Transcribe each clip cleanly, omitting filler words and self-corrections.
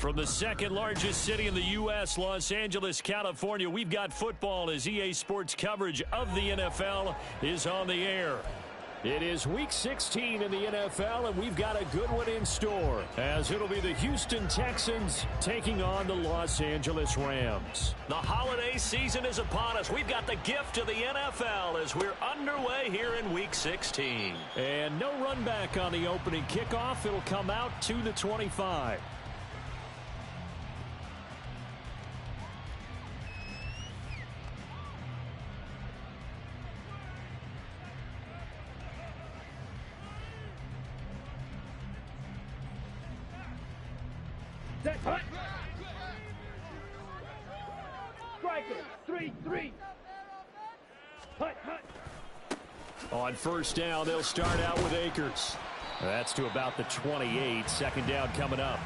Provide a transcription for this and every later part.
From the second largest city in the U.S., Los Angeles, California, we've got football as EA Sports coverage of the NFL is on the air. It is Week 16 in the NFL, and we've got a good one in store, as it'll be the Houston Texans taking on the Los Angeles Rams. The holiday season is upon us. We've got the gift of the NFL as we're underway here in Week 16. And no run back on the opening kickoff. It'll come out to the 25. Striker, 3-3. Hut. On first down, they'll start out with Akers. That's to about the 28. Second down coming up.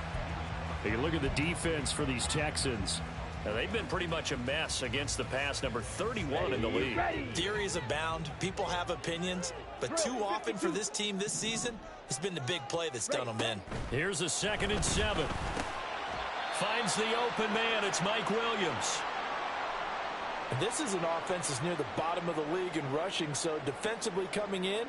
Take a look at the defense for these Texans. Now, they've been pretty much a mess against the pass, number 31 in the league. Theories abound. People have opinions. But too often for this team this season, it's been the big play that's done them in. Here's a 2nd and 7. Finds the open man. It's Mike Williams. This is an offense that's near the bottom of the league in rushing, so defensively coming in,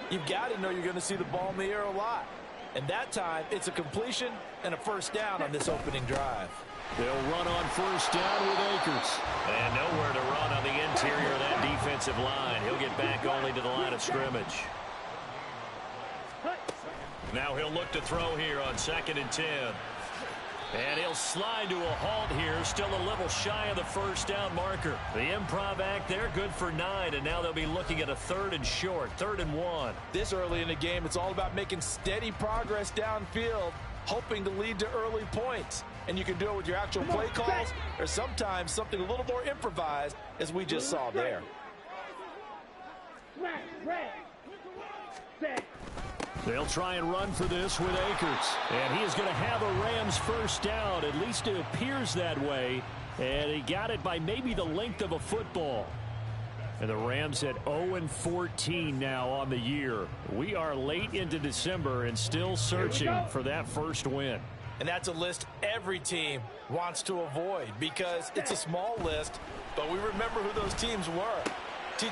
you've got to know you're going to see the ball in the air a lot. And that time, it's a completion and a first down on this opening drive. They'll run on first down with Akers. And nowhere to run on the interior of that defensive line. He'll get back only to the line of scrimmage. Now he'll look to throw here on 2nd and 10. And he'll slide to a halt here, still a little shy of the first down marker. The improv act there, good for 9, and now they'll be looking at a 3rd and short, 3rd and 1. This early in the game, it's all about making steady progress downfield, hoping to lead to early points. And you can do it with your actual play calls, or sometimes something a little more improvised, as we just saw there. They'll try and run for this with Akers. And he is going to have a Rams first down. At least it appears that way. And he got it by maybe the length of a football. And the Rams at 0-14 now on the year. We are late into December and still searching for that first win. And that's a list every team wants to avoid because it's a small list, but we remember who those teams were. 2017,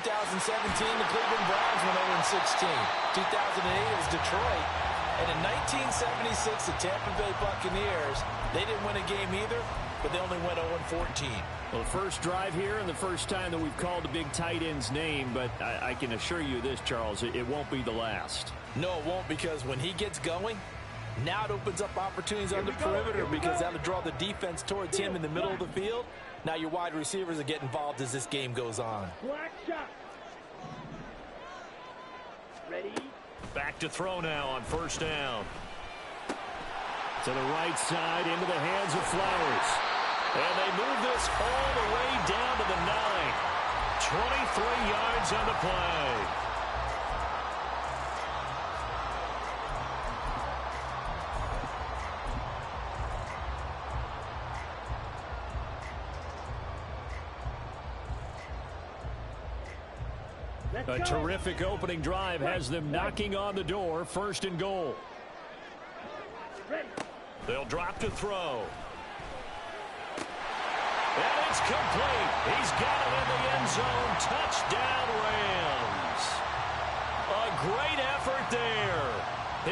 the Cleveland Browns went 0-16. 2008, it was Detroit. And in 1976, the Tampa Bay Buccaneers, they didn't win a game either, but they only went 0-14. Well, the first drive here and the first time that we've called the big tight end's name, but I can assure you this, Charles, it won't be the last. No, it won't, because when he gets going, now it opens up opportunities on the perimeter because that'll draw the defense towards him in the middle of the field. Now your wide receivers will get involved as this game goes on. Black shot. Ready? Back to throw now on first down. To the right side, into the hands of Flowers. And they move this all the way down to the 9. 23 yards on the play. A terrific opening drive has them knocking on the door. 1st and goal. They'll drop to throw. And it's complete. He's got it in the end zone. Touchdown, Rams. A great effort there.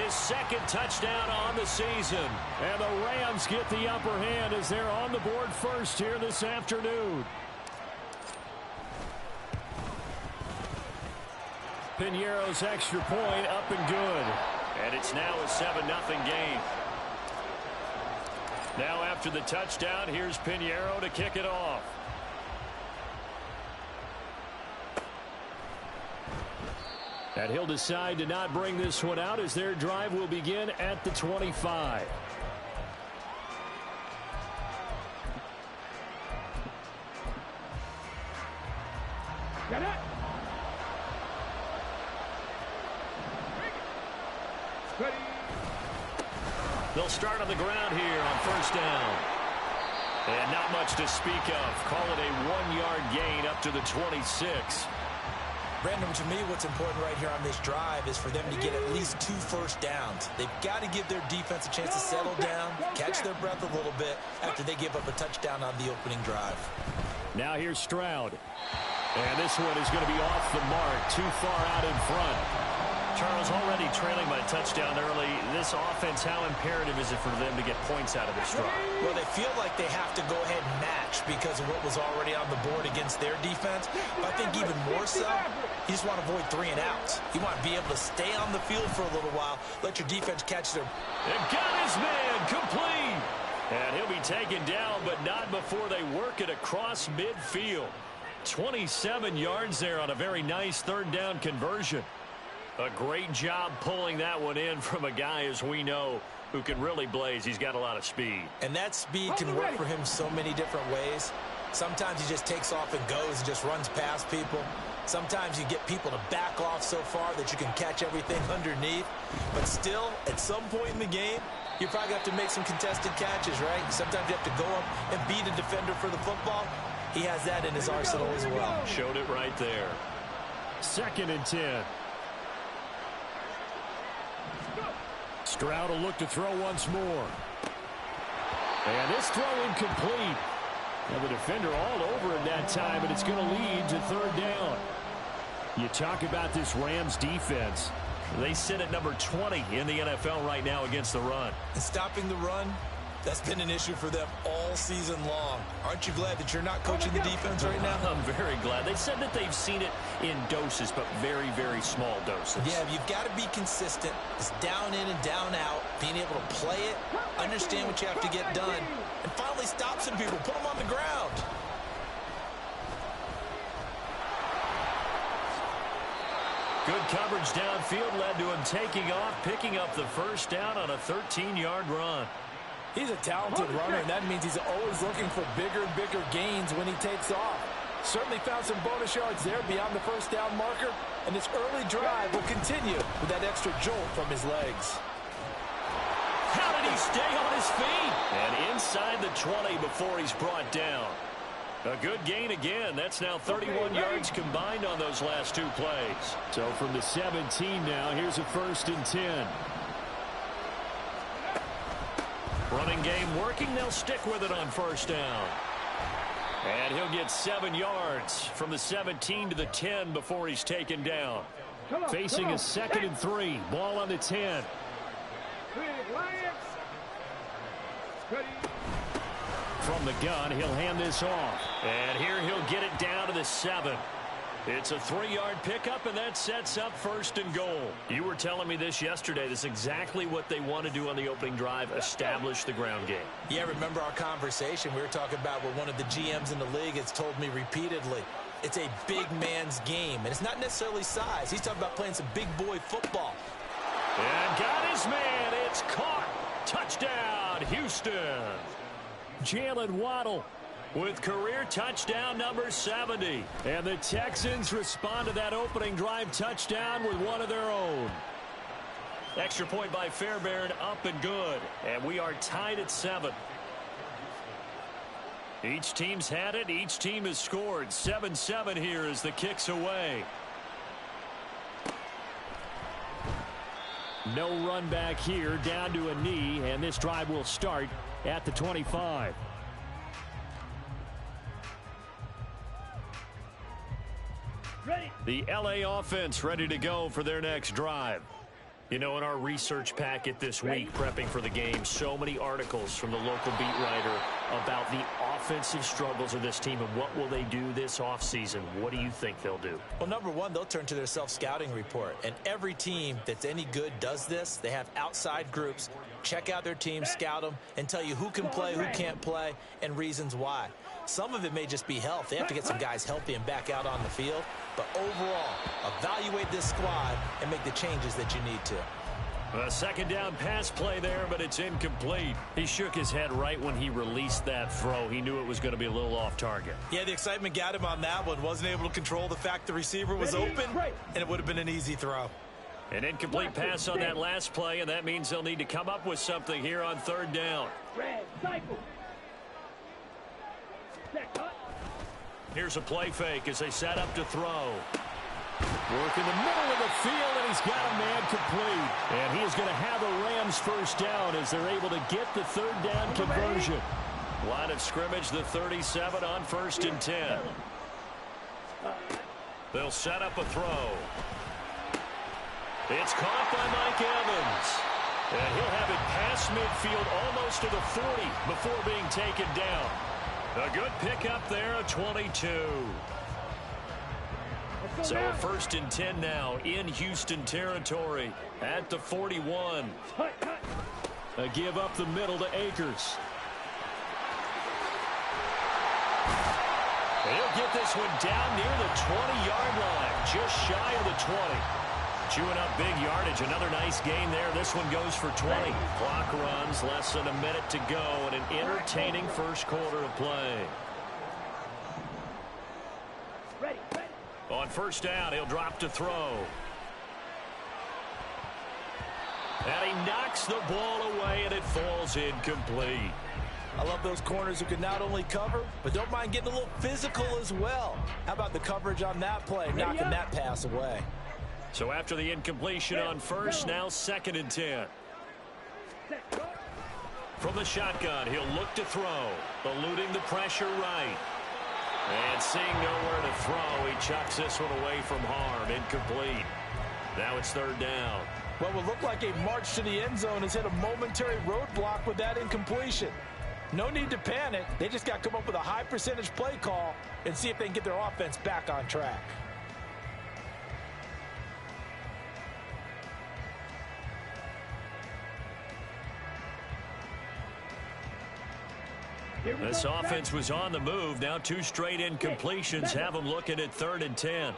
His 2nd touchdown on the season. And the Rams get the upper hand as they're on the board first here this afternoon. Piñeiro's extra point up and good. And it's now a 7-0 game. Now after the touchdown, here's Piñeiro to kick it off. And he'll decide to not bring this one out as their drive will begin at the 25. Get it. They'll start on the ground here on first down. And not much to speak of. Call it a 1-yard gain up to the 26. Brandon, to me, what's important right here on this drive is for them to get at least 2 first downs. They've got to give their defense a chance to settle down, catch their breath a little bit after they give up a touchdown on the opening drive. Now here's Stroud. And this one is going to be off the mark, too far out in front. Charles, already trailing by touchdown early. This offense, how imperative is it for them to get points out of this drive? Well, they feel like they have to go ahead and match because of what was already on the board against their defense. But I think even more so, you just want to avoid 3 and outs. You want to be able to stay on the field for a little while, let your defense catch their... And got his man complete. And he'll be taken down, but not before they work it across midfield. 27 yards there on a very nice 3rd down conversion. A great job pulling that one in from a guy, as we know, who can really blaze. He's got a lot of speed. And that speed can work for him so many different ways. Sometimes he just takes off and goes and just runs past people. Sometimes you get people to back off so far that you can catch everything underneath. But still, at some point in the game, you probably have to make some contested catches, right? Sometimes you have to go up and beat a defender for the football. He has that in his arsenal as well. Showed it right there. 2nd and 10. Stroud will look to throw once more. And this throw incomplete. And the defender all over him that time, and it's going to lead to 3rd down. You talk about this Rams defense. They sit at number 20 in the NFL right now against the run. And stopping the run, that's been an issue for them all season long. Aren't you glad that you're not coaching the defense right now? I'm very glad. They said that they've seen it in doses, but very, very small doses. Yeah, you've got to be consistent. It's down in and down out, being able to play it, understand what you have to get done, and finally stop some people, put them on the ground. Good coverage downfield led to him taking off, picking up the 1st down on a 13-yard run. He's a talented runner, and that means he's always looking for bigger and bigger gains when he takes off. Certainly found some bonus yards there beyond the 1st down marker, and this early drive will continue with that extra jolt from his legs. How did he stay on his feet? And inside the 20 before he's brought down. A good gain again. That's now 31 yards combined on those last 2 plays. So from the 17 now, here's a 1st and 10. Running game working. They'll stick with it on 1st down. And he'll get 7 yards from the 17 to the 10 before he's taken down. Facing a 2nd and 3. Ball on the 10. From the gun, he'll hand this off. And here he'll get it down to the 7. It's a 3-yard pickup, and that sets up 1st and goal. You were telling me this yesterday. This is exactly what they want to do on the opening drive, establish the ground game. Yeah, remember our conversation? We were talking about what one of the GMs in the league has told me repeatedly. It's a big man's game, and it's not necessarily size. He's talking about playing some big boy football. And got his man. It's caught. Touchdown, Houston. Jalen Waddle with career touchdown number 70. And the Texans respond to that opening drive touchdown with one of their own. Extra point by Fairbairn, up and good. And we are tied at 7. Each team's had it. Each team has scored. 7-7 here as the kick's away. No run back here, down to a knee, and this drive will start at the 25. Ready. The LA offense ready to go for their next drive. You know, in our research packet this week, prepping for the game, so many articles from the local beat writer about the offensive struggles of this team and what will they do this offseason. What do you think they'll do? Well, number one, they'll turn to their self-scouting report. And every team that's any good does this. They have outside groups. Check out their team, scout them, and tell you who can play, who can't play, and reasons why. Some of it may just be health. They have to get some guys healthy and back out on the field. But overall, evaluate this squad and make the changes that you need to. A second down pass play there, but it's incomplete. He shook his head right when he released that throw. He knew it was going to be a little off target. Yeah, the excitement got him on that one. Wasn't able to control the fact the receiver was open, and it would have been an easy throw. An incomplete pass on that last play, and that means they'll need to come up with something here on third down. Red, cycle. Set, cut. Here's a play fake as they set up to throw. Working the middle of the field, and he's got a man complete. And he is going to have a Rams first down as they're able to get the third down conversion. Line of scrimmage, the 37 on 1st and 10. They'll set up a throw. It's caught by Mike Evans. And he'll have it past midfield almost to the 40 before being taken down. A good pickup there, a 22. So 1st and 10 now in Houston territory at the 41. A give up the middle to Akers. He'll get this one down near the 20-yard line, just shy of the 20. Chewing up big yardage. Another nice gain there. This one goes for 20. Clock runs, less than a minute to go, and an entertaining first quarter of play. On 1st down, he'll drop to throw. And he knocks the ball away, and it falls incomplete. I love those corners who can not only cover, but don't mind getting a little physical as well. How about the coverage on that play, knocking that pass away? So after the incompletion on 1st, now 2nd and 10. From the shotgun, he'll look to throw, eluding the pressure right. And seeing nowhere to throw, he chucks this one away from harm, incomplete. Now it's 3rd down. What would look like a march to the end zone has hit a momentary roadblock with that incompletion. No need to panic. They just got to come up with a high percentage play call and see if they can get their offense back on track. This offense was on the move. Now 2 straight incompletions have them looking at 3rd and 10.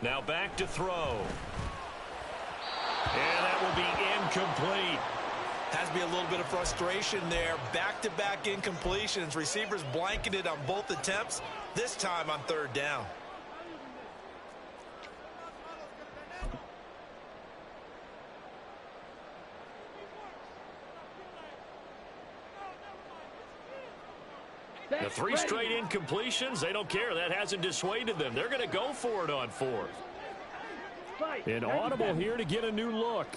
Now back to throw. And that will be incomplete. Has to be a little bit of frustration there. Back-to-back incompletions. Receivers blanketed on both attempts, this time on 3rd down. The 3 straight incompletions, they don't care. That hasn't dissuaded them. They're going to go for it on 4th. An audible here to get a new look.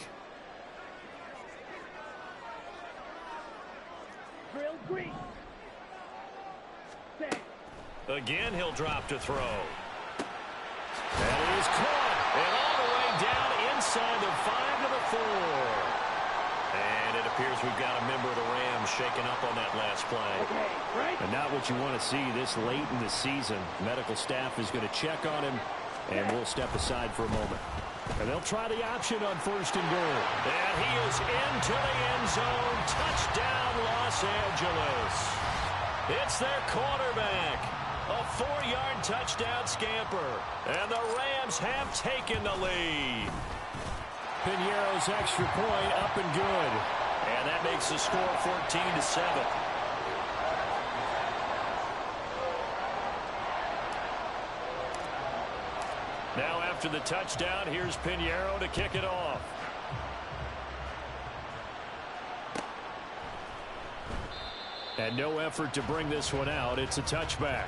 Again, he'll drop to throw. That is caught. And all the way down inside the 5 to the 4. And it appears we've got a member of the Rams shaken up on that last play. And not what you want to see this late in the season. Medical staff is going to check on him, and we'll step aside for a moment. And they'll try the option on 1st and goal. And he is into the end zone. Touchdown, Los Angeles. It's their quarterback. A 4-yard touchdown scamper. And the Rams have taken the lead. Piñeiro's extra point up and good. And that makes the score 14-7. Now after the touchdown, here's Piñeiro to kick it off. And no effort to bring this one out. It's a touchback.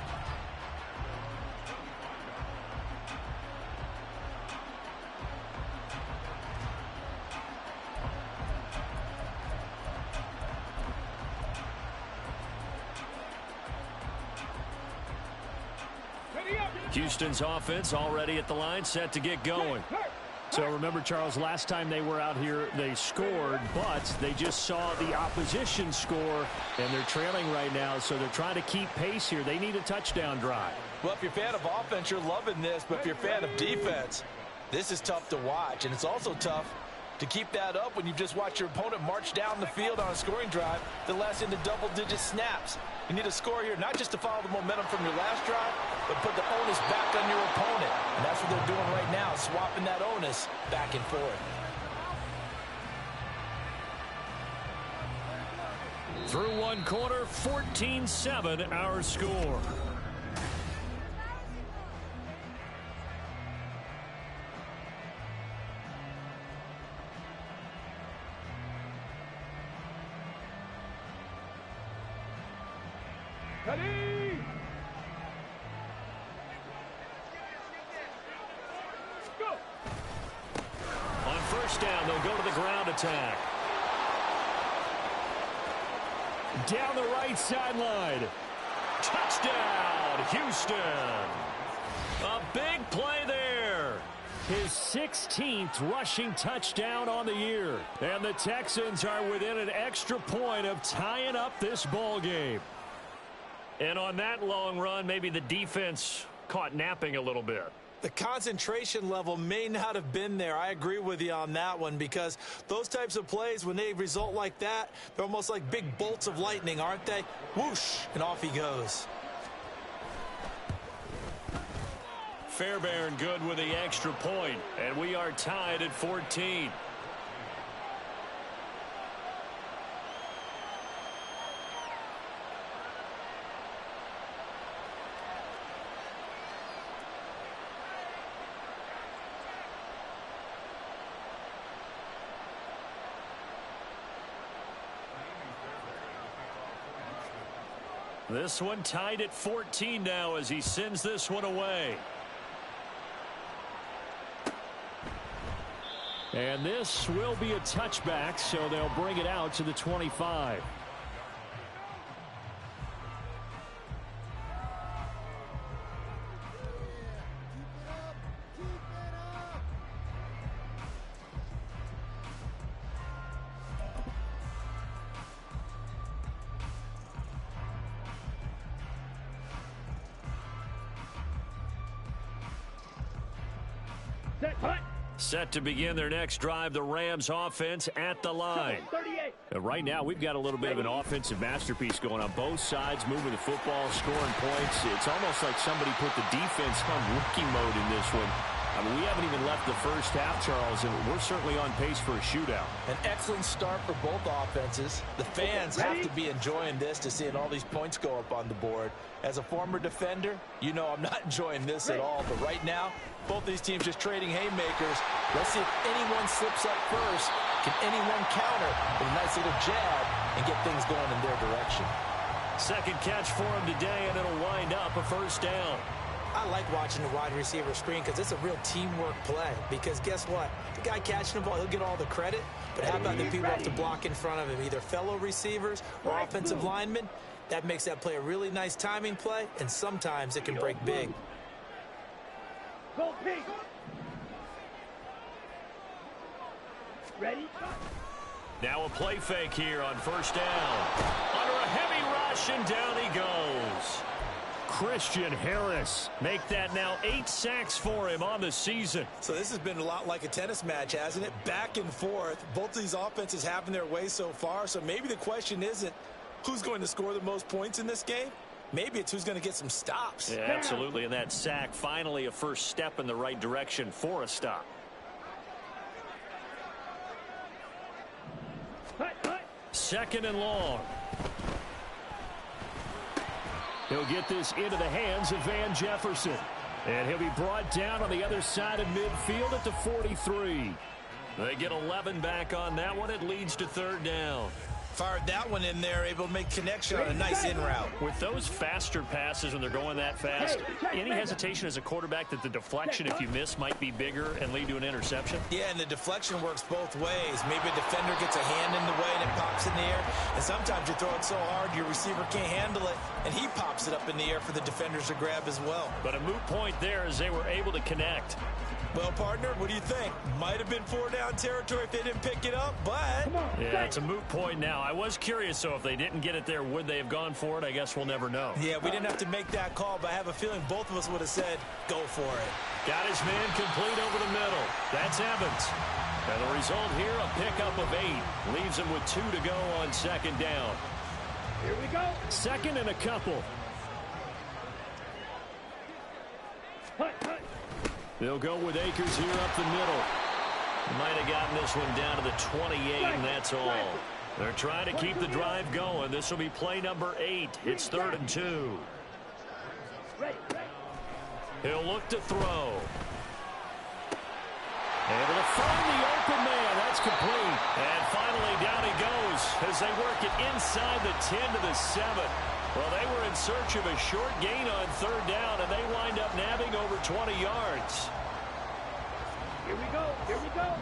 Houston's offense already at the line, set to get going. So remember, Charles, last time they were out here, they scored, but they just saw the opposition score, and they're trailing right now, so they're trying to keep pace here. They need a touchdown drive. Well, if you're a fan of offense, you're loving this, but if you're a fan of defense, this is tough to watch, and it's also tough to keep that up when you just watch your opponent march down the field on a scoring drive that lasts into double-digit snaps. You need a score here, not just to follow the momentum from your last drive, but put the onus back on your opponent. And that's what they're doing right now, swapping that onus back and forth. Through one quarter, 14-7 our score. Ready? Go. On first down, they'll go to the ground attack. Down the right sideline. Touchdown, Houston. A big play there. His 16th rushing touchdown on the year. And the Texans are within an extra point of tying up this ball game. And on that long run, maybe the defense caught napping a little bit. The concentration level may not have been there. I agree with you on that one, because those types of plays, when they result like that, they're almost like big bolts of lightning, aren't they? Whoosh, and off he goes. Fairbairn good with the extra point, and we are tied at 14. This one tied at 14 now as he sends this one away. And this will be a touchback, so they'll bring it out to the 25. Set to begin their next drive, the Rams offense at the line. 38. Right now, we've got a little bit of an offensive masterpiece going on both sides, moving the football, scoring points. It's almost like somebody put the defense on rookie mode in this one. I mean, we haven't even left the first half, Charles, and we're certainly on pace for a shootout. An excellent start for both offenses. The fans have to be enjoying this, to seeing all these points go up on the board. As a former defender, you know I'm not enjoying this at all. But right now, both these teams just trading haymakers. Let's see if anyone slips up first. Can anyone counter with a nice little jab and get things going in their direction? Second catch for him today, and it'll wind up a first down. I like watching the wide receiver screen because it's a real teamwork play. Because guess what? The guy catching the ball, he'll get all the credit. But how about the people have to block in front of him, either fellow receivers or offensive linemen? That makes that play a really nice timing play, and sometimes it can break big. Go pig. Ready? Now a play fake here on first down. Under a heavy rush, and down he goes. Christian Harris make that now 8 sacks for him on the season. So this has been a lot like a tennis match, hasn't it? Back and forth. Both of these offenses having their way so far. So maybe the question isn't who's going to score the most points in this game. Maybe it's who's going to get some stops. Yeah, absolutely. And that sack, finally a first step in the right direction for a stop. Second and long. He'll get this into the hands of Van Jefferson. And he'll be brought down on the other side of midfield at the 43. They get 11 back on that one. It leads to third down. Fired that one in there, able to make connection on a nice in route. With those faster passes when they're going that fast, any hesitation as a quarterback that the deflection, if you miss, might be bigger and lead to an interception? Yeah, and the deflection works both ways. Maybe a defender gets a hand in the way and it pops in the air. And sometimes you throw it so hard your receiver can't handle it, and he pops it up in the air for the defenders to grab as well. But a moot point there as they were able to connect. Well, partner, what do you think? Might have been 4-down territory if they didn't pick it up, but... Yeah, it's a moot point now. I was curious, so if they didn't get it there, would they have gone for it? I guess we'll never know. Yeah, we didn't have to make that call, but I have a feeling both of us would have said, go for it. Got his man complete over the middle. That's Evans. And the result here, a pickup of 8. Leaves him with 2 to go on second down. Here we go. Second and a couple. They'll go with Akers here up the middle. Might have gotten this one down to the 28, and that's all. They're trying to keep the drive going. This will be play number 8. It's 3rd and 2. He'll look to throw. Able to find the open man. That's complete. And finally down he goes as they work it inside the 10 to the 7. Well, they were in search of a short gain on third down, and they wind up nabbing over 20 yards. Here we go. Here we go.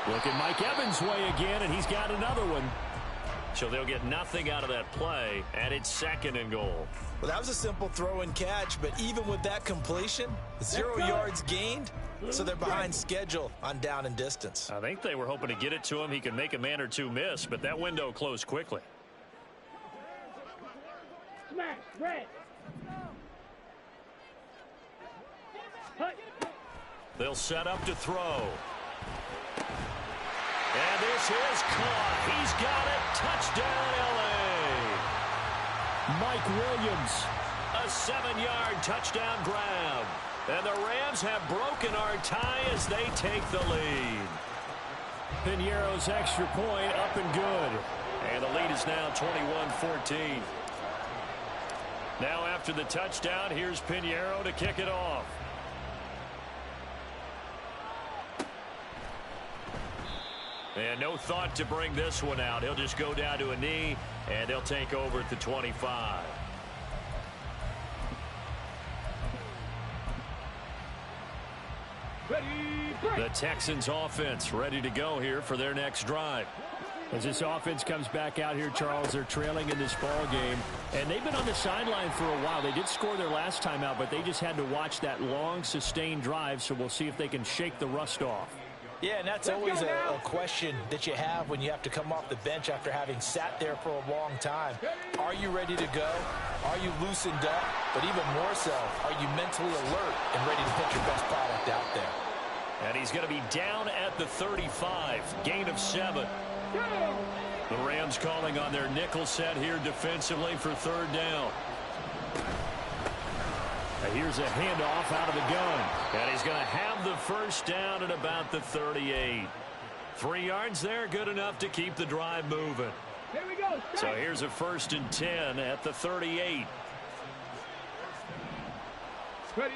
Look at Mike Evans' way again, and he's got another one. So they'll get nothing out of that play, and it's 2nd and goal. Well, that was a simple throw and catch, but even with that completion, 0 yards gained, so they're behind schedule on down and distance. I think they were hoping to get it to him. He could make a man or two miss, but that window closed quickly. Smash. Red. They'll set up to throw. And this is caught. He's got it. Touchdown, L.A. Mike Williams. A 7-yard touchdown grab. And the Rams have broken our tie as they take the lead. Piñeiro's extra point up and good. And the lead is now 21-14. Now after the touchdown, here's Piñeiro to kick it off. And no thought to bring this one out. He'll just go down to a knee, and they'll take over at the 25. The Texans offense ready to go here for their next drive. As this offense comes back out here, Charles, they're trailing in this ball game, and they've been on the sideline for a while. They did score their last time out, but they just had to watch that long, sustained drive, so we'll see if they can shake the rust off. Yeah, and that's always a question that you have when you have to come off the bench after having sat there for a long time. Are you ready to go? Are you loosened up? But even more so, are you mentally alert and ready to put your best product out there? And he's going to be down at the 35, gain of 7. The Rams calling on their nickel set here defensively for third down. And here's a handoff out of the gun. And he's going to have the first down at about the 38. 3 yards there, good enough to keep the drive moving. Here we go. So here's a 1st and 10 at the 38. Ready.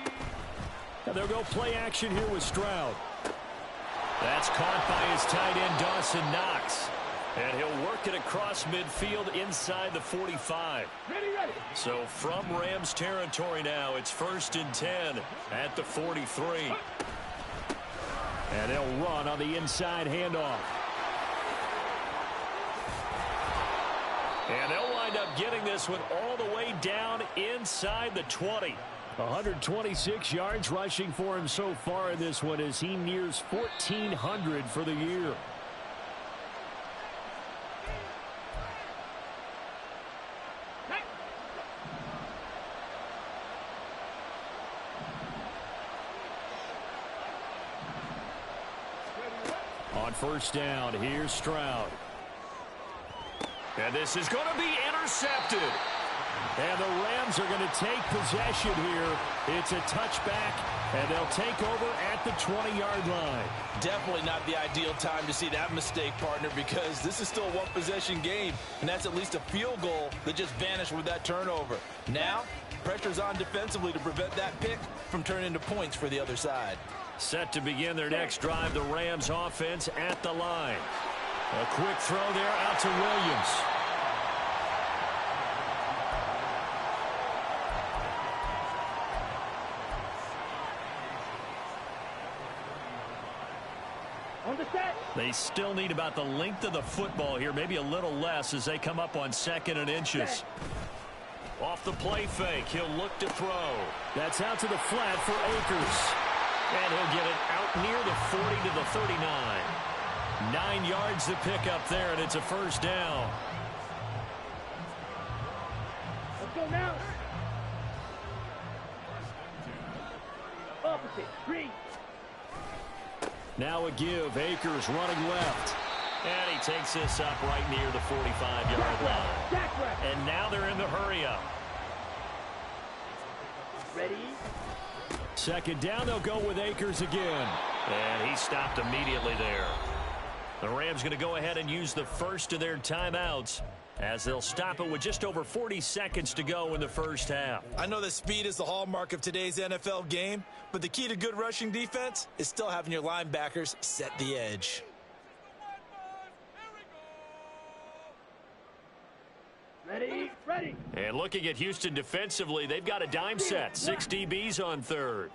And they'll go play action here with Stroud. That's caught by his tight end, Dawson Knox. And he'll work it across midfield inside the 45. Ready. So from Rams territory now, it's 1st and 10 at the 43. And they'll run on the inside handoff. And they'll wind up getting this one all the way down inside the 20. 126 yards rushing for him so far in this one as he nears 1,400 for the year. On 1st down, here's Stroud. And this is going to be intercepted. And the Rams are going to take possession here. It's a touchback, and they'll take over at the 20-yard line. Definitely not the ideal time to see that mistake, partner, because this is still a one-possession game, and that's at least a field goal that just vanished with that turnover. Now, pressure's on defensively to prevent that pick from turning into points for the other side. Set to begin their next drive, the Rams offense at the line. A quick throw there out to Williams. They still need about the length of the football here, maybe a little less as they come up on 2nd and inches. Off the play fake, he'll look to throw. That's out to the flat for Akers. And he'll get it out near the 40 to the 39. 9 yards to pick up there, and it's a 1st down. Let's go now. Opposite. Green. Now a give. Akers running left. And he takes this up right near the 45-yard line. And now they're in the hurry-up. Ready. 2nd down, they'll go with Akers again. And he stopped immediately there. The Rams going to go ahead and use the first of their timeouts as they'll stop it with just over 40 seconds to go in the first half. I know that speed is the hallmark of today's NFL game, but the key to good rushing defense is still having your linebackers set the edge. Ready, ready. And looking at Houston defensively, they've got a dime set. 6 DBs on third.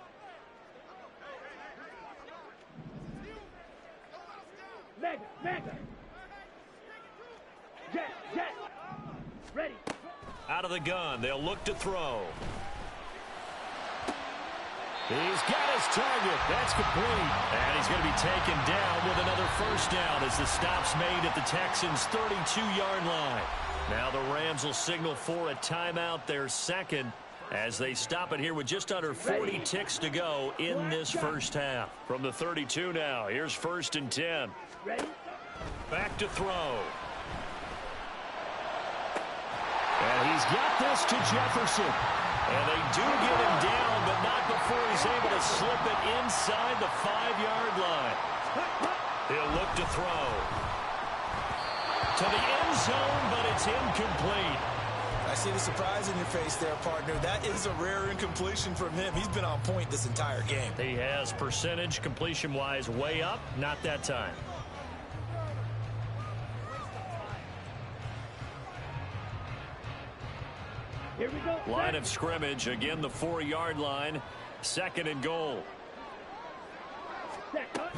Mega. Jet. Ready. Out of the gun, they'll look to throw. He's got his target. That's complete. And he's going to be taken down with another first down as the stop's made at the Texans' 32-yard line. Now the Rams will signal for a timeout, their second, as they stop it here with just under 40 ticks to go in this first half. From the 32 now, here's 1st and 10. Ready. Back to throw. And he's got this to Jefferson. And they do get him down, but not before he's able to slip it inside the 5-yard line. He'll look to throw. To the end zone, but it's incomplete. I see the surprise in your face there, partner. That is a rare incompletion from him. He's been on point this entire game. He has percentage completion-wise way up, not that time. Here we go. Line of scrimmage, again the 4-yard line. 2nd and goal. Set, cut.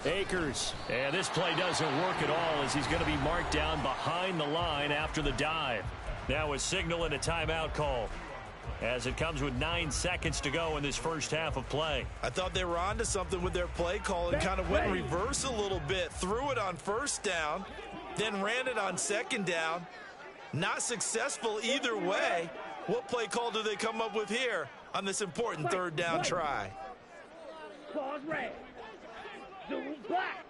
Akers. And this play doesn't work at all as he's going to be marked down behind the line after the dive. Now a signal and a timeout call as it comes with 9 seconds to go in this first half of play. I thought they were onto something with their play call and kind of went in reverse a little bit. Threw it on 1st down, then ran it on 2nd down. Not successful either way. What play call do they come up with here on this important 3rd down try? Pause red. Zoom black.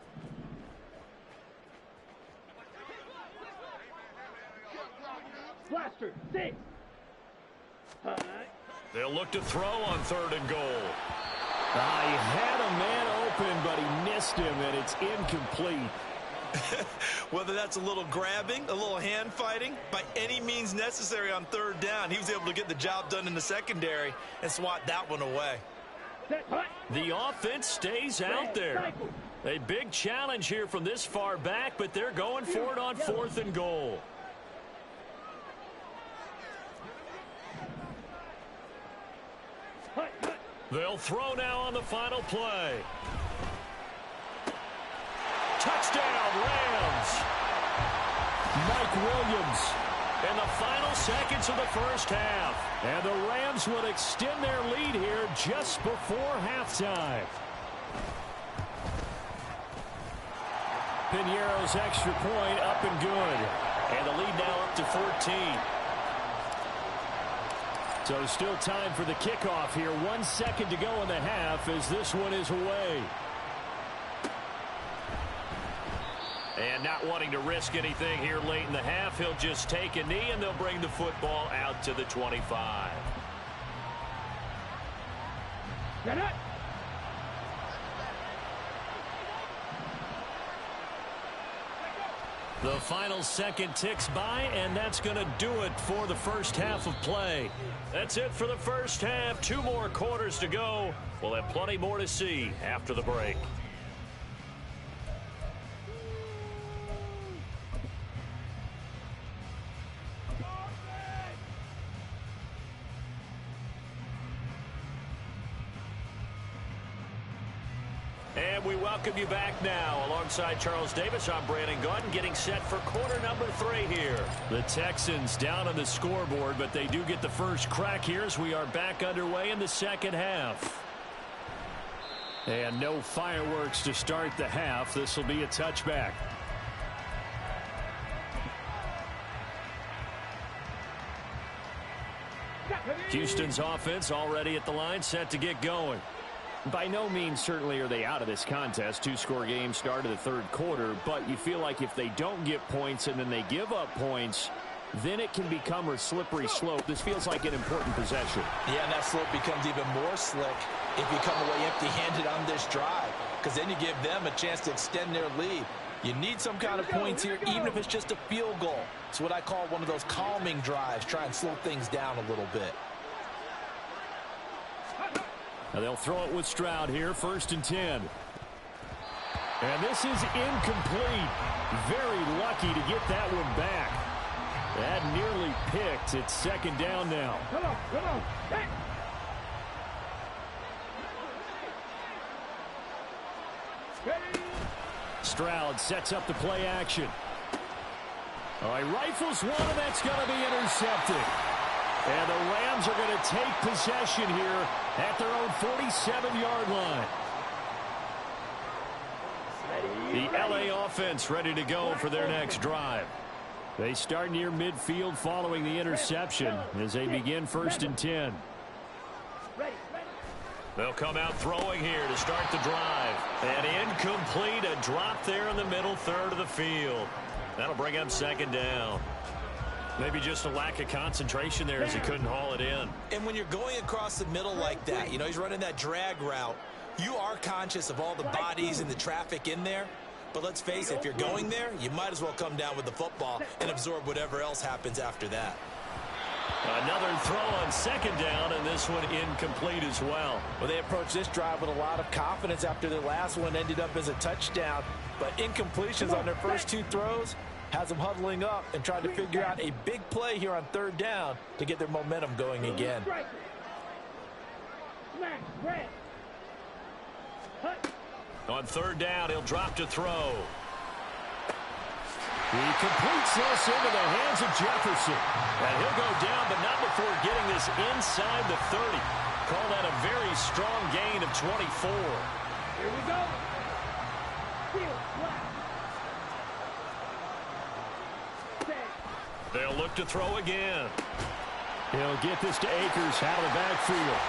Blaster, 6. They'll look to throw on 3rd and goal. He had a man open, but he missed him, and it's incomplete. Whether that's a little grabbing, a little hand fighting, by any means necessary on 3rd down, he was able to get the job done in the secondary and swat that one away. The offense stays out there. A big challenge here from this far back, but they're going for it on 4th and goal. They'll throw now on the final play. Touchdown, Rams. Mike Williams. In the final seconds of the first half. And the Rams will extend their lead here just before halftime. Piñeiro's extra point up and good. And the lead now up to 14. So still time for the kickoff here. 1 second to go in the half as this one is away. And not wanting to risk anything here late in the half, he'll just take a knee and they'll bring the football out to the 25. Get it. The final second ticks by, and that's going to do it for the first half of play. That's it for the first half. 2 more quarters to go. We'll have plenty more to see after the break. And we welcome you back now. Alongside Charles Davis, I'm Brandon Gunn, getting set for quarter number 3 here. The Texans down on the scoreboard, but they do get the first crack here as we are back underway in the second half. And no fireworks to start the half. This will be a touchback. Houston's offense already at the line, set to get going. By no means certainly are they out of this contest. 2-score game start of the 3rd quarter, but you feel like if they don't get points and then they give up points, then it can become a slippery slope. This feels like an important possession. Yeah, and that slope becomes even more slick if you come away empty-handed on this drive, because then you give them a chance to extend their lead. You need some kind of points here, even if it's just a field goal. It's what I call one of those calming drives, try and slow things down a little bit. Now they'll throw it with Stroud here, 1st and 10. And this is incomplete. Very lucky to get that one back. That nearly picked. It's second down now. Come on, come on. Hey. Ready. Stroud sets up the play action. All right, rifles one, and that's going to be intercepted. And the Rams are going to take possession here at their own 47-yard line. The LA offense ready to go for their next drive. They start near midfield following the interception as they begin 1st and 10. They'll come out throwing here to start the drive. And incomplete, a drop there in the middle third of the field. That'll bring up second down. Maybe just a lack of concentration there as he couldn't haul it in. And when you're going across the middle like that, you know, he's running that drag route, you are conscious of all the bodies and the traffic in there. But let's face it, if you're going there, you might as well come down with the football and absorb whatever else happens after that. Another throw on second down, and this one incomplete as well. Well, they approached this drive with a lot of confidence after their last one ended up as a touchdown. But incompletions on their first 2 throws has them huddling up and trying to figure out a big play here on 3rd down to get their momentum going again. On 3rd down, he'll drop to throw. He completes this into the hands of Jefferson. And he'll go down, but not before getting this inside the 30. Call that a very strong gain of 24. Here we go. They'll look to throw again. He'll get this to Akers out of the backfield.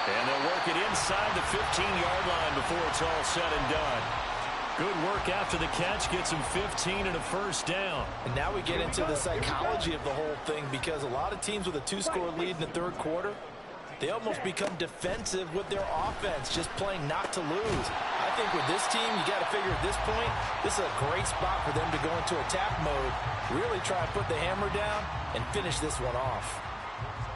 And they'll work it inside the 15-yard line before it's all said and done. Good work after the catch, gets him 15 and a 1st down. And now we get into the psychology of the whole thing, because a lot of teams with a 2-score lead in the 3rd quarter, they almost become defensive with their offense, just playing not to lose. I think with this team, you got to figure at this point, this is a great spot for them to go into attack mode, really try and put the hammer down and finish this one off.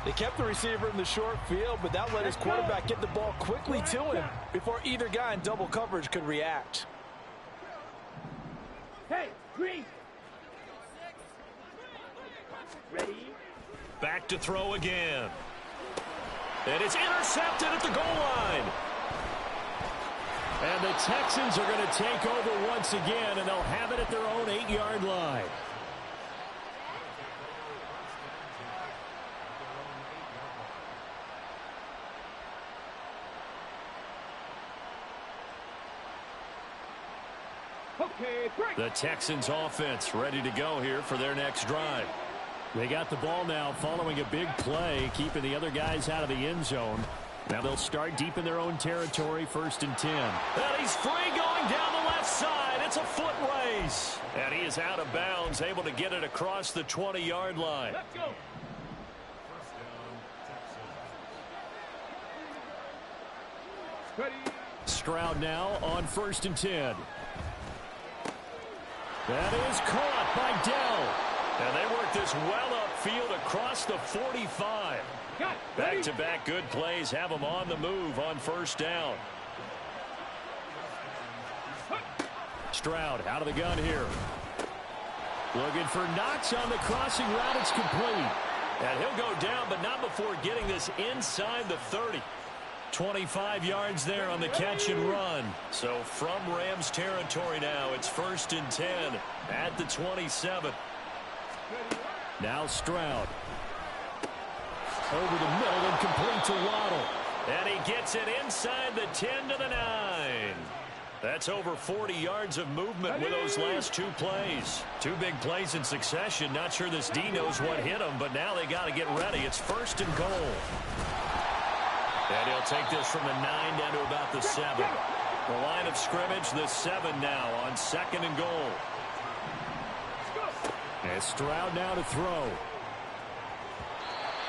They kept the receiver in the short field, but that let his quarterback get the ball quickly to him before either guy in double coverage could react. Hey, green. Ready? Back to throw again. And it's intercepted at the goal line. And the Texans are going to take over once again, and they'll have it at their own 8-yard line. Okay, break. The Texans offense ready to go here for their next drive. They got the ball now following a big play, keeping the other guys out of the end zone. Now they'll start deep in their own territory, 1st and 10. And he's free going down the left side. It's a foot race. And he is out of bounds, able to get it across the 20-yard line. Let's go. Ready. Stroud now on 1st and 10. That is caught by Dell. And they work this well upfield across the 45. Back-to-back good plays have them on the move on 1st down. Stroud out of the gun here. Looking for Knox on the crossing route. It's complete. And he'll go down, but not before getting this inside the 30. 25 yards there on the catch and run. So from Rams territory now, it's 1st and 10 at the 27. Now Stroud. Over the middle and complete to Waddle. And he gets it inside the 10 to the 9. That's over 40 yards of movement with those last 2 plays. 2 big plays in succession. Not sure this D knows what hit him, but now they got to get ready. It's 1st and goal. And he'll take this from the 9 down to about the 7. The line of scrimmage, the 7 now on 2nd and goal. And Stroud now to throw.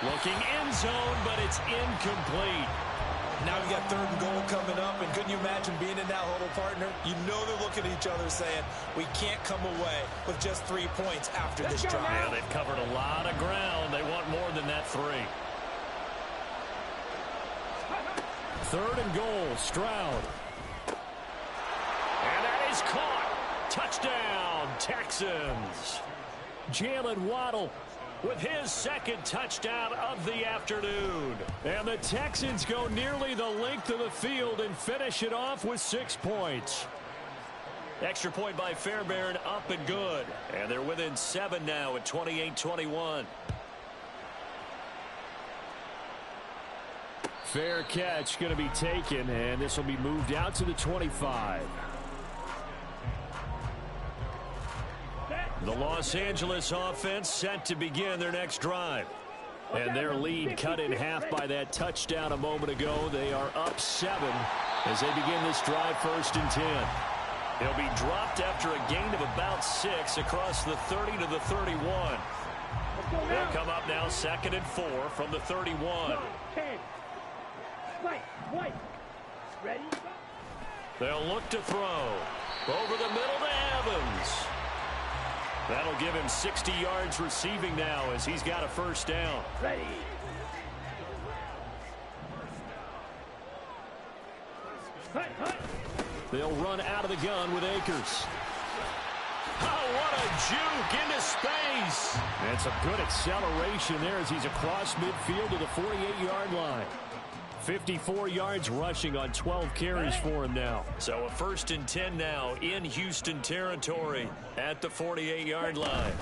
Looking end zone, but it's incomplete. Now we got 3rd and goal coming up, and couldn't you imagine being in that huddle, partner? You know they're looking at each other saying, we can't come away with just 3 points after this drive. Yeah, they've covered a lot of ground. They want more than that 3. 3rd and goal, Stroud. And that is caught. Touchdown, Texans. Jalen Waddle with his second touchdown of the afternoon. And the Texans go nearly the length of the field and finish it off with 6 points. Extra point by Fairbairn, up and good. And they're within 7 now at 28-21. Fair catch going to be taken, and this will be moved out to the 25. The Los Angeles offense set to begin their next drive. And their lead cut in half by that touchdown a moment ago. They are up 7 as they begin this drive, 1st and 10. He'll be dropped after a gain of about 6 across the 30 to the 31. They'll come up now 2nd and 4 from the 31. Ready? They'll look to throw. Over the middle to Evans. That'll give him 60 yards receiving now as he's got a 1st down. Ready. They'll run out of the gun with Akers. Oh, what a juke into space. And some good acceleration there as he's across midfield to the 48-yard line. 54 yards rushing on 12 carries for him now. So a 1st and 10 now in Houston territory at the 48-yard line.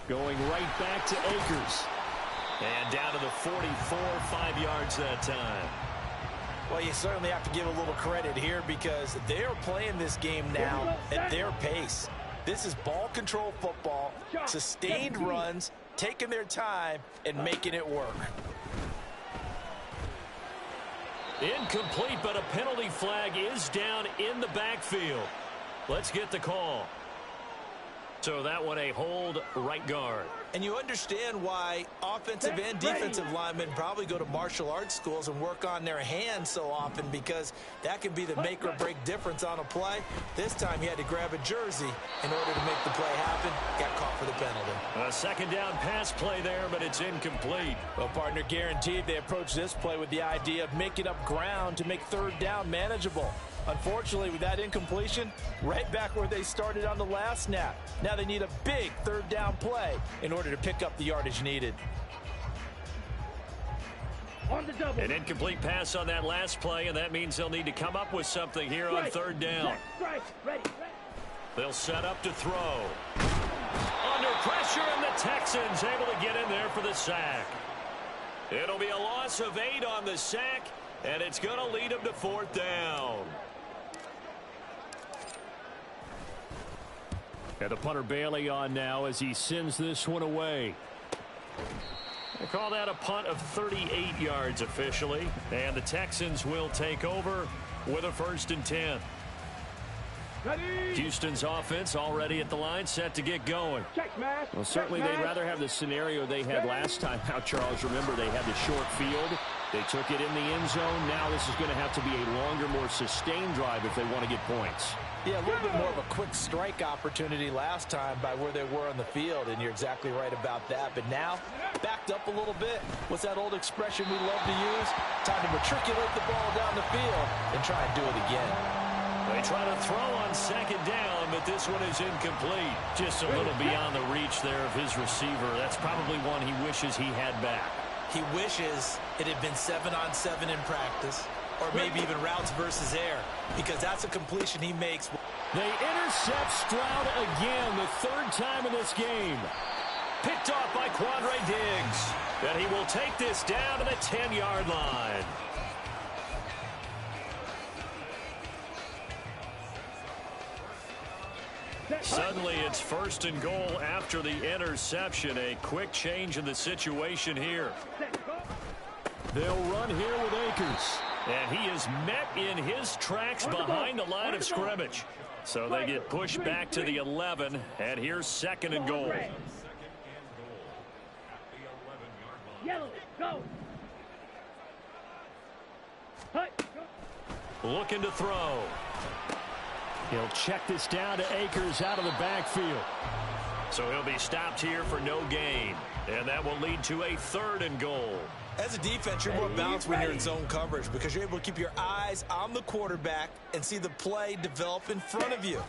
Going right back to Akers. And down to the 44, 5 yards that time. Well, you certainly have to give a little credit here because they're playing this game now at their pace. This is ball control football, sustained runs, taking their time and making it work. Incomplete, but a penalty flag is down in the backfield. Let's get the call. So that one a hold, right guard. And you understand why offensive and defensive linemen probably go to martial arts schools and work on their hands so often, because that can be the make or break difference on a play. This time he had to grab a jersey in order to make the play happen. Got caught for the penalty. A 2nd down pass play there, but it's incomplete. Well, partner, guaranteed they approach this play with the idea of making up ground to make 3rd down manageable. Unfortunately, with that incompletion, right back where they started on the last snap. Now they need a big 3rd down play in order to pick up the yardage needed. On the double. An incomplete pass on that last play, and that means they'll need to come up with something here on 3rd down. Ready. They'll set up to throw. Under pressure, and the Texans able to get in there for the sack. It'll be a loss of 8 on the sack, and it's going to lead them to 4th down. And the punter Bailey on now as he sends this one away. They call that a punt of 38 yards officially, and the Texans will take over with a 1st and 10. Ready. Houston's offense already at the line, set to get going. Check, smash. Well, certainly they'd rather have the scenario they had last time out, Charles. Remember, they had the short field. They took it in the end zone. Now this is going to have to be a longer, more sustained drive if they want to get points. Yeah, a little bit more of a quick strike opportunity last time by where they were on the field, and you're exactly right about that. But now, backed up a little bit. What's that old expression we love to use? Time to matriculate the ball down the field and try and do it again. They try to throw on 2nd down, but this one is incomplete. Just a little beyond the reach there of his receiver. That's probably one he wishes he had back. He wishes it had been 7-on-7 in practice, or maybe even routes versus air, because that's a completion he makes. They intercept Stroud again, the 3rd time in this game. Picked off by Quandre Diggs. And he will take this down to the 10-yard line. Suddenly it's 1st and goal after the interception. A quick change in the situation here. They'll run here with Akers. And he is met in his tracks behind the line of scrimmage. So they get pushed back to the 11, and here's 2nd and goal. Yellow, go. Looking to throw. He'll check this down to Akers out of the backfield. So he'll be stopped here for no gain. And that will lead to a 3rd and goal. As a defense, you're more balanced when you're in zone coverage because you're able to keep your eyes on the quarterback and see the play develop in front of you.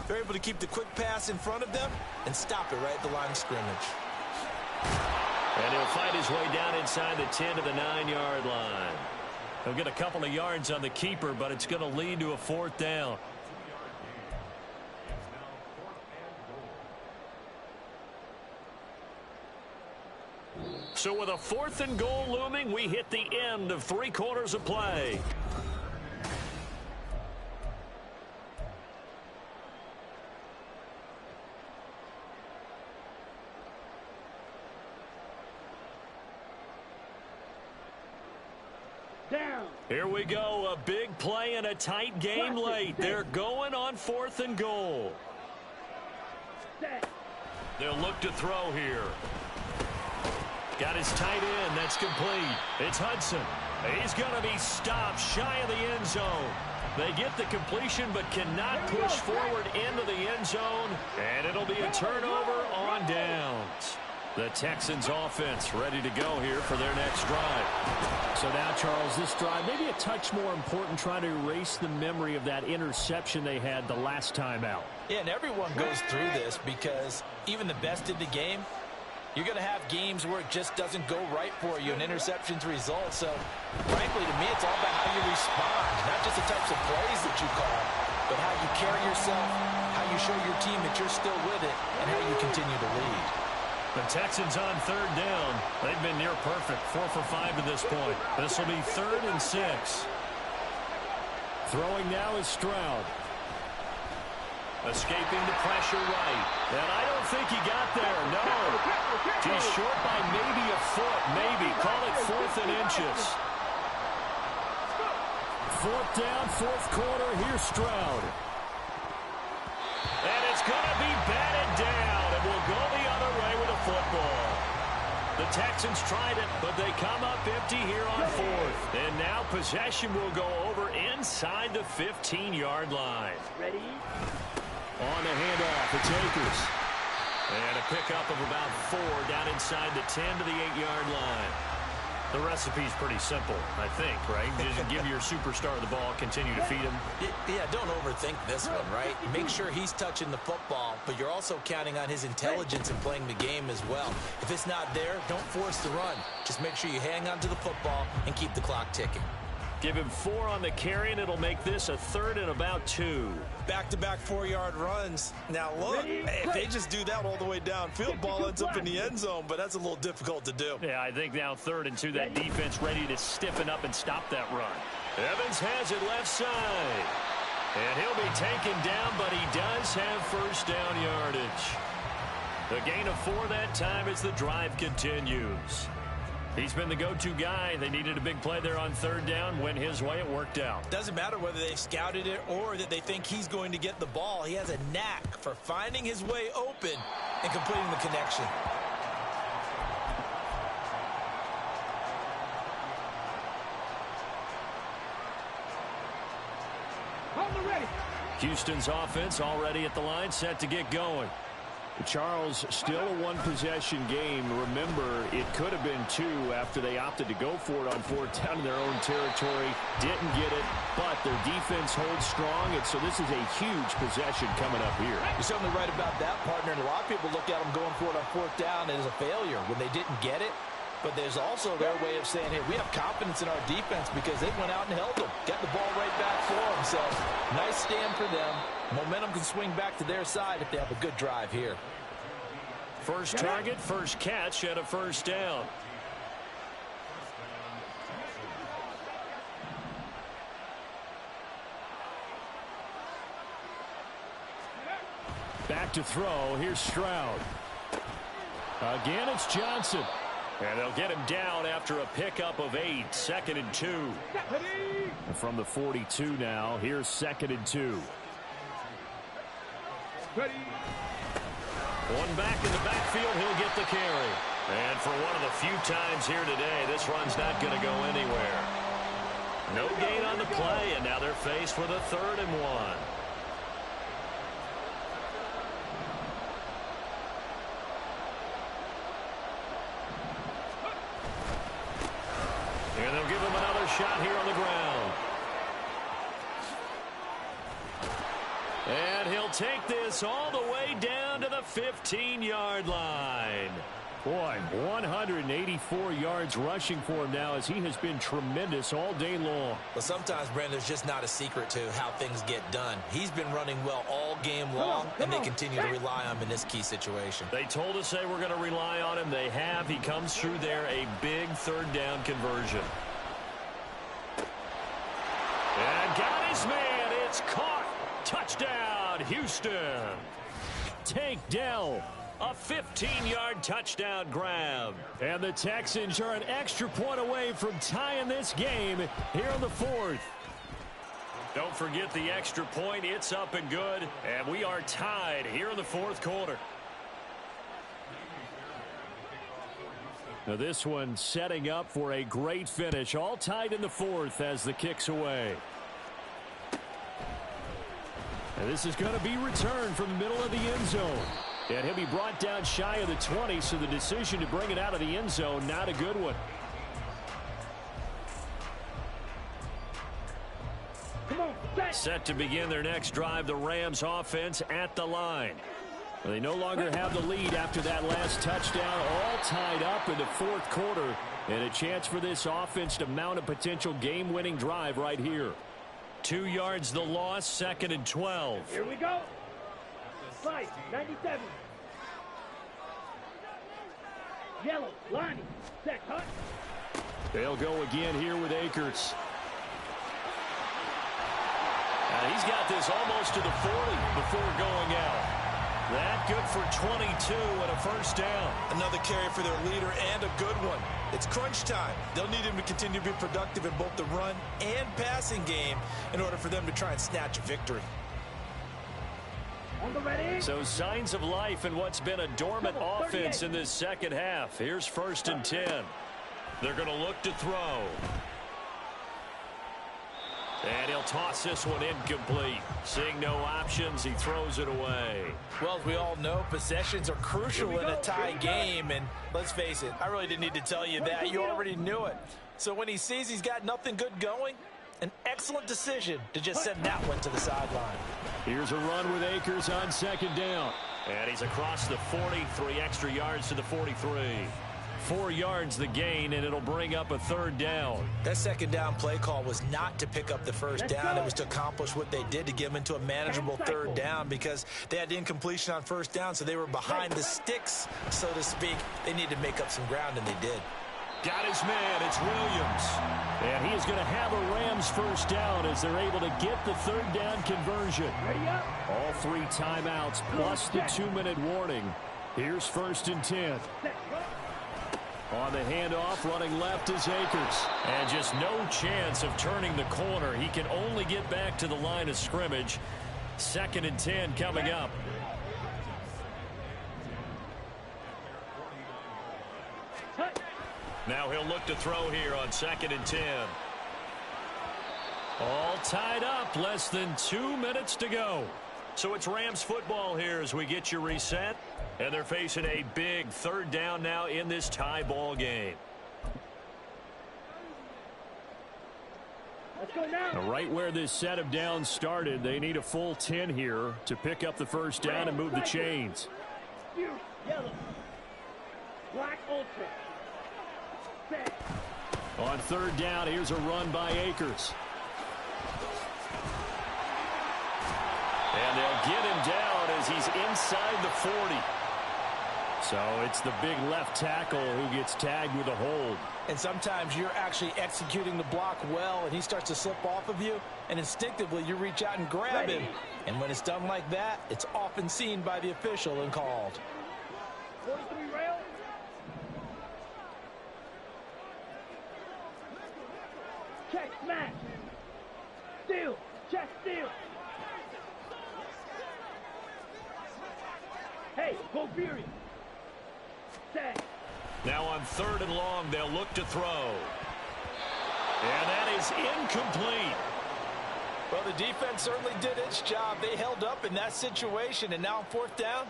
They're able to keep the quick pass in front of them and stop it right at the line of scrimmage. And he'll fight his way down inside the 10 to the 9-yard line. He'll get a couple of yards on the keeper, but it's going to lead to a 4th down. So with a 4th and goal looming, we hit the end of 3 quarters of play. Down. Here we go, a big play and a tight game late. They're going on 4th and goal. Set. They'll look to throw here. Got his tight end. That's complete. It's Hudson. He's going to be stopped shy of the end zone. They get the completion but cannot push forward into the end zone. And it'll be a turnover on downs. The Texans offense ready to go here for their next drive. So now, Charles, this drive maybe a touch more important, trying to erase the memory of that interception they had the last time out. Yeah, and everyone goes through this because even the best in the game, you're going to have games where it just doesn't go right for you, and interceptions result. So, frankly, to me, it's all about how you respond, not just the types of plays that you call, but how you carry yourself, how you show your team that you're still with it, and how you continue to lead. The Texans on 3rd down. They've been near perfect, 4 for 5 to this point. This will be 3rd and 6. Throwing now is Stroud. Escaping the pressure right. And I don't think he got there. No. He's short by maybe a foot. Maybe. Call it 4th and inches. 4th down, 4th quarter. Here's Stroud. And it's going to be batted down. And we'll go the other way with a football. The Texans tried it, but they come up empty here on 4th. And now possession will go over inside the 15-yard line. Ready? On the handoff, it's Akers. And a pickup of about 4 down inside the 10 to the 8-yard line. The recipe's pretty simple, I think, right? Just give your superstar the ball, continue to feed him. Yeah, don't overthink this one, right? Make sure he's touching the football, but you're also counting on his intelligence in playing the game as well. If it's not there, don't force the run. Just make sure you hang on to the football and keep the clock ticking. Give him 4 on the carry, and it'll make this a 3rd and about 2. Back-to-back 4-yard runs. Now, look, if they just do that all the way downfield, ball ends up in the end zone, but that's a little difficult to do. Yeah, I think now 3rd and 2, that defense ready to stiffen up and stop that run. Evans has it left side. And he'll be taken down, but he does have 1st down yardage. The gain of 4 that time as the drive continues. He's been the go-to guy. They needed a big play there on 3rd down. Went his way. It worked out. Doesn't matter whether they scouted it or that they think he's going to get the ball. He has a knack for finding his way open and completing the connection. On the ready. Houston's offense already at the line, set to get going. Charles, still a one-possession game. Remember, it could have been 2 after they opted to go for it on 4th down in their own territory. Didn't get it, but their defense holds strong, and so this is a huge possession coming up here. You're certainly right about that, partner. And a lot of people look at them going for it on 4th down as a failure when they didn't get it. But there's also their way of saying, hey, we have confidence in our defense because they went out and held them. Got the ball right back for them. So, nice stand for them. Momentum can swing back to their side if they have a good drive here. First target, first catch, and a 1st down. Back to throw. Here's Stroud. Again, it's Johnson. And they'll get him down after a pickup of 8. 2nd and 2. From the 42 now, here's 2nd and 2. Ready. One back in the backfield, he'll get the carry. And for one of the few times here today, this run's not going to go anywhere. No gain on the play, and now they're faced with a 3rd and 1. shot here on the ground. And he'll take this all the way down to the 15-yard line. Boy, 184 yards rushing for him now, as he has been tremendous all day long. Well, sometimes, Brandon, there's just not a secret to how things get done. He's been running well all game long, and they continue to rely on him in this key situation. They told us they were going to rely on him. They have. He comes through there, a big third down conversion. And got his man. It's caught. Touchdown, Houston. Takedown. A 15-yard touchdown grab. And the Texans are an extra point away from tying this game here in the fourth. Don't forget the extra point. It's up and good. And we are tied here in the fourth quarter. Now this one setting up for a great finish. All tied in the fourth as the kick's away. And this is going to be returned from the middle of the end zone. And he'll be brought down shy of the 20, so the decision to bring it out of the end zone, not a good one. Come on, set to begin their next drive, the Rams offense at the line. Well, they no longer have the lead after that last touchdown, all tied up in the fourth quarter. And a chance for this offense to mount a potential game-winning drive right here. 2 yards the loss, 2nd and 12. Here we go. Slide, 97. Yellow, Lonnie, set, cut. They'll go again here with Akers. And he's got this almost to the 40 before going out. That good for 22 and a first down. Another carry for their leader and a good one. It's crunch time. They'll need him to continue to be productive in both the run and passing game in order for them to try and snatch a victory. On the ready. So signs of life in what's been a dormant offense in this second half. Here's 1st and 10. They're going to look to throw. And he'll toss this one incomplete. Seeing no options, he throws it away. Well, as we all know, possessions are crucial in a tie game. And let's face it, I really didn't need to tell you that. You already knew it. So when he sees he's got nothing good going, an excellent decision to just send that one to the sideline. Here's a run with Akers on 2nd down. And he's across the 40, 3 extra yards to the 43. 4 yards the gain, and it'll bring up a 3rd down. That 2nd down play call was not to pick up the first down. It was to accomplish what they did, to get them into a manageable 3rd down, because they had incompletion on 1st down, so they were behind the sticks, so to speak. They needed to make up some ground, and they did. Got his man. It's Williams. And he is going to have a Rams first down as they're able to get the 3rd down conversion. All 3 timeouts plus the 2-minute warning. Here's 1st and 10. On the handoff, running left is Akers. And just no chance of turning the corner. He can only get back to the line of scrimmage. 2nd and 10 coming up. Now he'll look to throw here on 2nd and 10. All tied up, less than 2 minutes to go. So it's Rams football here as we get you reset. And they're facing a big 3rd down now in this tie ball game. Let's go now. Right where this set of downs started, they need a full 10 here to pick up the first down and move the chains. Yellow. Black ultra. Set. On 3rd down, here's a run by Akers. And they'll get him down as he's inside the 40. So it's the big left tackle who gets tagged with a hold. And sometimes you're actually executing the block well, and he starts to slip off of you, and instinctively you reach out and grab him. And when it's done like that, it's often seen by the official and called. 43 rail. Check, smash. Steal. Check, steal. Hey, go Fury. Set. Now on 3rd and long, they'll look to throw. And that is incomplete. Well, the defense certainly did its job. They held up in that situation, and now on 4th down,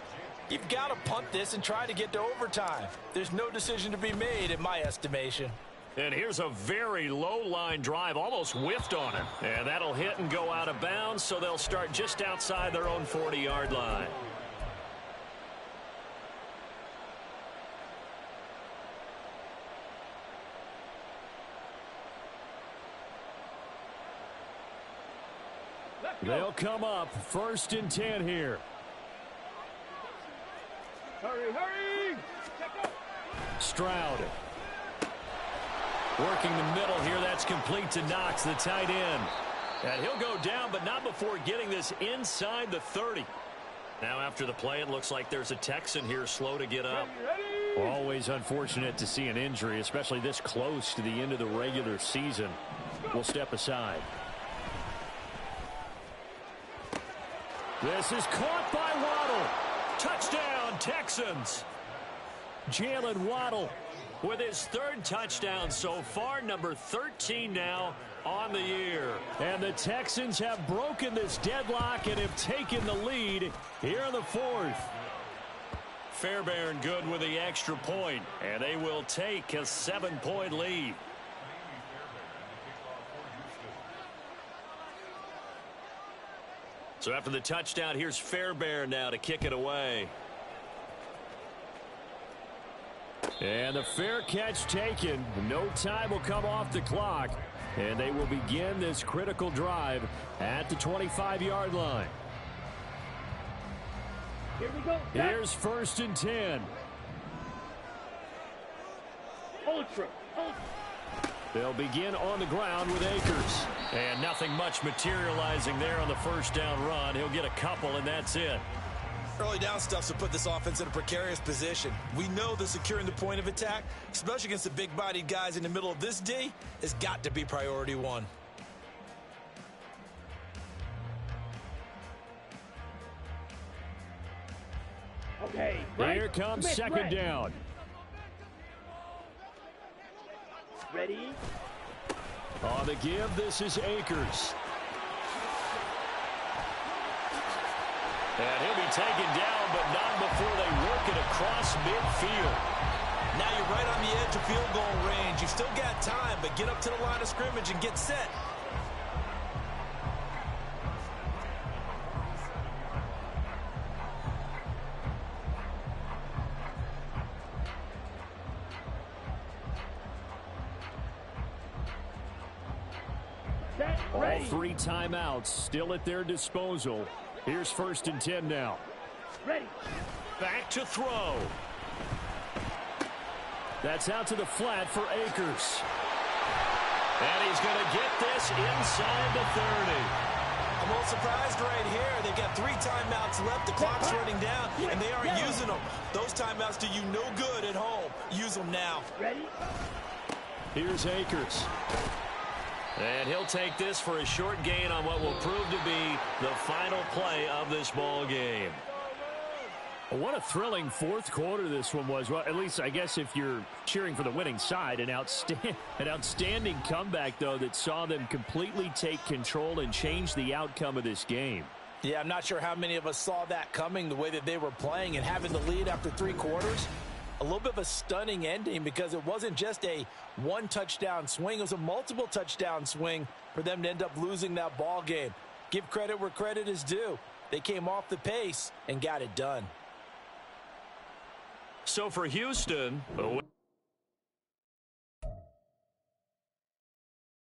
you've got to punt this and try to get to overtime. There's no decision to be made in my estimation. And here's a very low line drive, almost whiffed on it. And that'll hit and go out of bounds, so they'll start just outside their own 40-yard line. They'll come up 1st and 10 here. Hurry, hurry! Stroud. Working the middle here. That's complete to Knox, the tight end. And he'll go down, but not before getting this inside the 30. Now after the play, it looks like there's a Texan here slow to get up. Always unfortunate to see an injury, especially this close to the end of the regular season. We'll step aside. This is caught by Waddle. Touchdown, Texans. Jalen Waddle with his 3rd touchdown so far, number 13 now on the year. And the Texans have broken this deadlock and have taken the lead here in the 4th. Fairbairn good with the extra point, and they will take a 7-point lead. So after the touchdown, here's Fairbairn now to kick it away. And the fair catch taken. No time will come off the clock. And they will begin this critical drive at the 25-yard line. Here we go. Here's 1st and 10. Ultra. They'll begin on the ground with Akers. And nothing much materializing there on the 1st down run. He'll get a couple, and that's it. Early down stuff to put this offense in a precarious position. We know that securing the point of attack, especially against the big-bodied guys in the middle of this D, has got to be priority 1. Okay. Here comes Smith, 2nd down. Ready? On the give, this is Akers. And he'll be taken down, but not before they work it across midfield. Now you're right on the edge of field goal range. You've still got time, but get up to the line of scrimmage and get set. All 3 timeouts still at their disposal. Here's 1st and 10 now. Ready. Back to throw. That's out to the flat for Akers. And he's going to get this inside the 30. I'm a little surprised right here. They've got 3 timeouts left. The clock's running down, and they aren't using them. Those timeouts do you no good at home. Use them now. Ready? Here's Akers. And he'll take this for a short gain on what will prove to be the final play of this ball game. What a thrilling 4th quarter this one was. Well, at least I guess if you're cheering for the winning side, an outstanding comeback, though, that saw them completely take control and change the outcome of this game. Yeah, I'm not sure how many of us saw that coming, the way that they were playing and having the lead after 3 quarters. A little bit of a stunning ending because it wasn't just a 1-touchdown swing. It was a multiple touchdown swing for them to end up losing that ball game. Give credit where credit is due. They came off the pace and got it done. So for Houston...